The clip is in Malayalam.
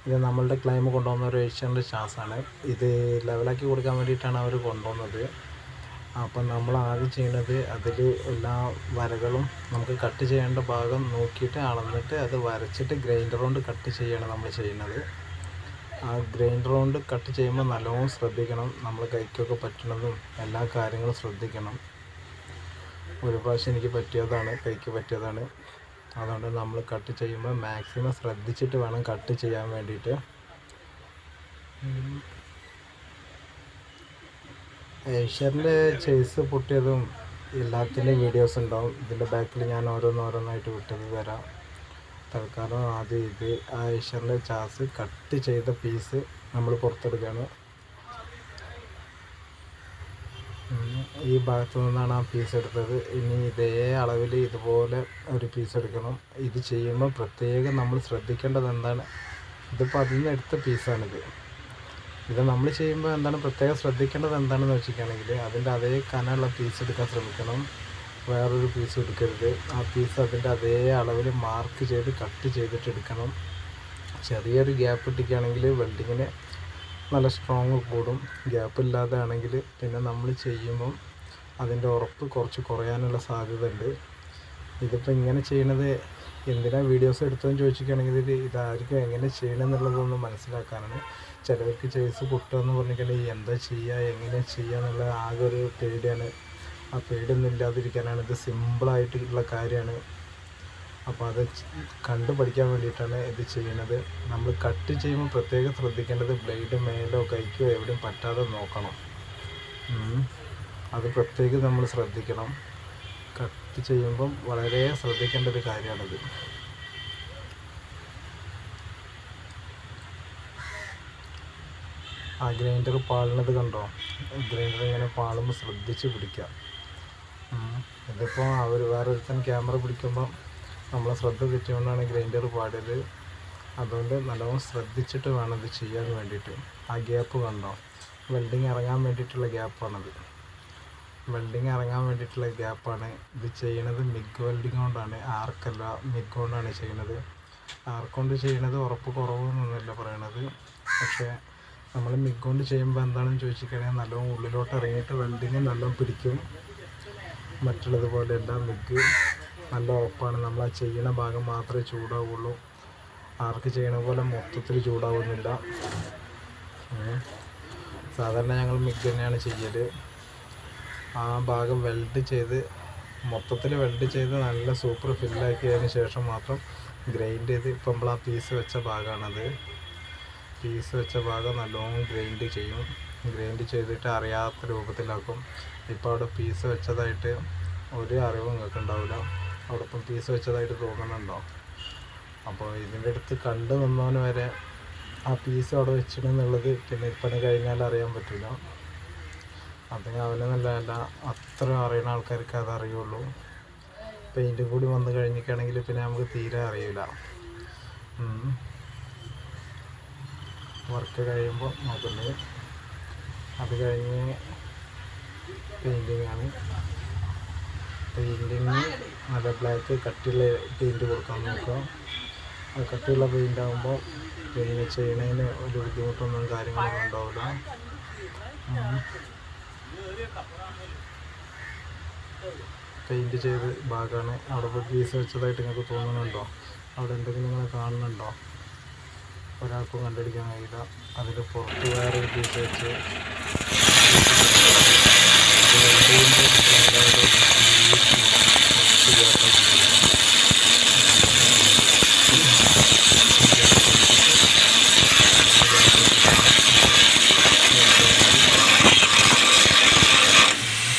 ഇത് നമ്മളുടെ ക്ലൈം കൊണ്ടുവന്ന ഒരു ഏഷ്യൻ്റെ ഷാസാണ്. ഇത് ലെവലാക്കി കൊടുക്കാൻ വേണ്ടിയിട്ടാണ് അവർ കൊണ്ടുവന്നത്. അപ്പം നമ്മൾ ആദ്യം ചെയ്യുന്നത് അതിൽ എല്ലാ വരകളും നമുക്ക് കട്ട് ചെയ്യേണ്ട ഭാഗം നോക്കിയിട്ട് അളന്നിട്ട് അത് വരച്ചിട്ട് ഗ്രൈൻഡർ കൊണ്ട് കട്ട് ചെയ്യാണ് നമ്മൾ ചെയ്യുന്നത്. ആ ഗ്രൈൻഡർ കൊണ്ട് കട്ട് ചെയ്യുമ്പോൾ നല്ലോണം ശ്രദ്ധിക്കണം. നമ്മൾ കൈക്കൊക്കെ പറ്റുന്നതും എല്ലാ കാര്യങ്ങളും ശ്രദ്ധിക്കണം. ഒരു പ്രാവശ്യം എനിക്ക് പറ്റിയതാണ്, കൈക്ക് പറ്റിയതാണ്. അതുകൊണ്ട് നമ്മൾ കട്ട് ചെയ്യുമ്പോൾ മാക്സിമം ശ്രദ്ധിച്ചിട്ട് വേണം കട്ട് ചെയ്യാൻ വേണ്ടിയിട്ട്. ഏഷ്യറിൻ്റെ ചേസ് പൊട്ടിയതും എല്ലാത്തിൻ്റെയും വീഡിയോസ് ഉണ്ടാവും. ഇതിൻ്റെ ബാക്കിൽ ഞാൻ ഓരോന്നായിട്ട് വിട്ടത് തരാം. തൽക്കാലം ആദ്യം ഇത് ആ ഏഷ്യറിൻ്റെ ചാസ് കട്ട് ചെയ്ത പീസ് നമ്മൾ പുറത്തെടുക്കുകയാണ്. ഈ ഭാഗത്തു നിന്നാണ് ആ പീസ് എടുത്തത്. ഇനി ഇതേ അളവിൽ ഇതുപോലെ ഒരു പീസ് എടുക്കണം. ഇത് ചെയ്യുമ്പോൾ പ്രത്യേകം നമ്മൾ ശ്രദ്ധിക്കേണ്ടത് എന്താണ്, ഇതിപ്പോൾ അതിൽ നിന്ന് എടുത്ത പീസാണിത്. ഇത് നമ്മൾ ചെയ്യുമ്പോൾ എന്താണ് പ്രത്യേകം ശ്രദ്ധിക്കേണ്ടത് എന്താണെന്ന് വെച്ചിട്ടുണ്ടെങ്കിൽ അതിൻ്റെ അതേ കനമുള്ള പീസ് എടുക്കാൻ ശ്രമിക്കണം. വേറൊരു പീസ് എടുക്കരുത്. ആ പീസ് അതിൻ്റെ അതേ അളവിൽ മാർക്ക് ചെയ്ത് കട്ട് ചെയ്തിട്ട് എടുക്കണം. ചെറിയൊരു ഗ്യാപ്പ് ഇട്ടിക്കുകയാണെങ്കിൽ വെൽഡിങ്ങിന് നല്ല സ്ട്രോങ് കൂടും. ഗ്യാപ്പ് ഇല്ലാതെ ആണെങ്കിൽ പിന്നെ നമ്മൾ ചെയ്യുമ്പം അതിൻ്റെ ഉറപ്പ് കുറച്ച് കുറയാനുള്ള സാധ്യത ഉണ്ട്. ഇതിപ്പോൾ ഇങ്ങനെ ചെയ്യണത് എന്തിനാണ് വീഡിയോസ് എടുത്തതെന്ന് ചോദിച്ചിട്ടുണ്ടെങ്കിൽ ഇതായിരിക്കും എങ്ങനെ ചെയ്യണമെന്നുള്ളതൊന്ന് മനസ്സിലാക്കാനാണ്. ചിലർക്ക് ചേസ് പൊട്ടുകയെന്ന് പറഞ്ഞിട്ടുണ്ടെങ്കിൽ എന്താ ചെയ്യുക, എങ്ങനെ ചെയ്യുക എന്നുള്ള ആകെ ഒരു പേടിയാണ്. ആ പേടിയൊന്നും ഇല്ലാതിരിക്കാനാണ്. ഇത് സിമ്പിളായിട്ടുള്ള കാര്യമാണ്. അപ്പോൾ അത് കണ്ടു പഠിക്കാൻ വേണ്ടിയിട്ടാണ് ഇത് ചെയ്യുന്നത്. നമ്മൾ കട്ട് ചെയ്യുമ്പോൾ പ്രത്യേകം ശ്രദ്ധിക്കേണ്ടത് ബ്ലേഡ് മേലോ കൈക്കോ എവിടെയും പറ്റാതെ നോക്കണം. അത് പ്രത്യേകം നമ്മൾ ശ്രദ്ധിക്കണം. കട്ട് ചെയ്യുമ്പം വളരെ ശ്രദ്ധിക്കേണ്ട ഒരു കാര്യമാണിത്. ആ ഗ്രൈൻഡർ പാളുന്നത് കണ്ടോ? ഗ്രൈൻഡർ ഇങ്ങനെ പാളുമ്പോൾ ശ്രദ്ധിച്ച് പിടിക്കുക. ഇതിപ്പോൾ അവർ വേറൊരുത്തൻ ക്യാമറ പിടിക്കുമ്പം നമ്മളെ ശ്രദ്ധ തെറ്റിക്കൊണ്ടാണ് ഗ്രൈൻഡർ പാടിയത്. അതുകൊണ്ട് നല്ലോണം ശ്രദ്ധിച്ചിട്ട് വേണം ഇത് ചെയ്യാൻ വേണ്ടിയിട്ട്. ആ ഗ്യാപ്പ് കണ്ടോ? വെൽഡിങ് ഇറങ്ങാൻ വേണ്ടിയിട്ടുള്ള ഗ്യാപ്പാണത്. വെൽഡിങ് ഇറങ്ങാൻ വേണ്ടിയിട്ടുള്ള ഗ്യാപ്പാണ്. ഇത് ചെയ്യണത് മിഗ് വെൽഡിങ് കൊണ്ടാണ്, ആർക്കല്ല, മിഗ് കൊണ്ടാണ് ചെയ്യുന്നത്. ആർക്ക് കൊണ്ട് ചെയ്യണത് ഉറപ്പ് കുറവൊന്നുമില്ല പറയണത്. പക്ഷേ നമ്മൾ മിഗ് കൊണ്ട് ചെയ്യുമ്പോൾ എന്താണെന്ന് ചോദിച്ചിട്ടുണ്ടെങ്കിൽ നല്ലോണം ഉള്ളിലോട്ട് ഇറങ്ങിയിട്ട് വെൽഡിങ് നല്ലോണം പിടിക്കും. മറ്റുള്ളതുപോലെ എല്ലാം മിഗ് നല്ല ഉറപ്പാണ്. നമ്മൾ ആ ചെയ്യുന്ന ഭാഗം മാത്രമേ ചൂടാവുള്ളൂ. ആർക്ക് ചെയ്യണ പോലെ മൊത്തത്തിൽ ചൂടാവുന്നില്ല. സാധാരണ ഞങ്ങൾ മിഗ് തന്നെയാണ് ചെയ്യൽ. ആ ഭാഗം വെൽഡ് ചെയ്ത് മൊത്തത്തിൽ വെൽഡ് ചെയ്ത് നല്ല സൂപ്പർ ഫില്ലാക്കിയതിന് ശേഷം മാത്രം ഗ്രൈൻഡ് ചെയ്ത്, ഇപ്പം നമ്മൾ ആ പീസ് വെച്ച ഭാഗമാണത്. പീസ് വെച്ച ഭാഗം നല്ലോണം ഗ്രൈൻഡ് ചെയ്യും. ഗ്രൈൻഡ് ചെയ്തിട്ട് അറിയാത്ത രൂപത്തിലാക്കും. ഇപ്പോൾ അവിടെ പീസ് വെച്ചതായിട്ട് ഒരു അറിവും നിങ്ങൾക്ക് ഉണ്ടാവില്ല. അവിടെ ഇപ്പം പീസ് വെച്ചതായിട്ട് തോന്നുന്നുണ്ടോ? അപ്പോൾ ഇതിൻ്റെ അടുത്ത് കണ്ടു നിന്നവന് വരെ ആ പീസ് അവിടെ വെച്ചിട്ടുണ്ടെന്നുള്ളത് പിന്നെ ഇപ്പണി കഴിഞ്ഞാൽ അറിയാൻ പറ്റില്ല. അത് അവനെന്നല്ല, അത്ര അറിയുന്ന ആൾക്കാർക്ക് അതറിയുള്ളൂ. പെയിൻറ്റും കൂടി വന്നു കഴിഞ്ഞിട്ടാണെങ്കിൽ പിന്നെ നമുക്ക് തീരെ അറിയില്ല. വർക്ക് കഴിയുമ്പോൾ നോക്കുന്നത് അത് കഴിഞ്ഞ് പെയിൻറ്റിങ്ങാണ്. പെയിൻറ്റിങ് നല്ല ബ്ലാക്ക് കട്ടിയുള്ള പെയിൻറ്റ് കൊടുക്കാൻ നോക്കുക. ആ കട്ടിയുള്ള പെയിൻ്റ് ആകുമ്പോൾ പിന്നെ ചെയ്യണതിന് ഒരു ബുദ്ധിമുട്ടൊന്നും കാര്യങ്ങളൊന്നും ഉണ്ടാവില്ല. പെയിൻറ്റ് ചെയ്ത് ഭാഗമാണ്. അവിടെ ഇപ്പോൾ പീസ് വെച്ചതായിട്ട് നിങ്ങൾക്ക് തോന്നുന്നുണ്ടോ? അവിടെ എന്തെങ്കിലും നിങ്ങൾ കാണുന്നുണ്ടോ? ഒരാൾക്കും കണ്ടുപിടിക്കാൻ കഴിയില്ല. അതിൽ പുറത്ത് വേറൊരു പീസ് വെച്ച്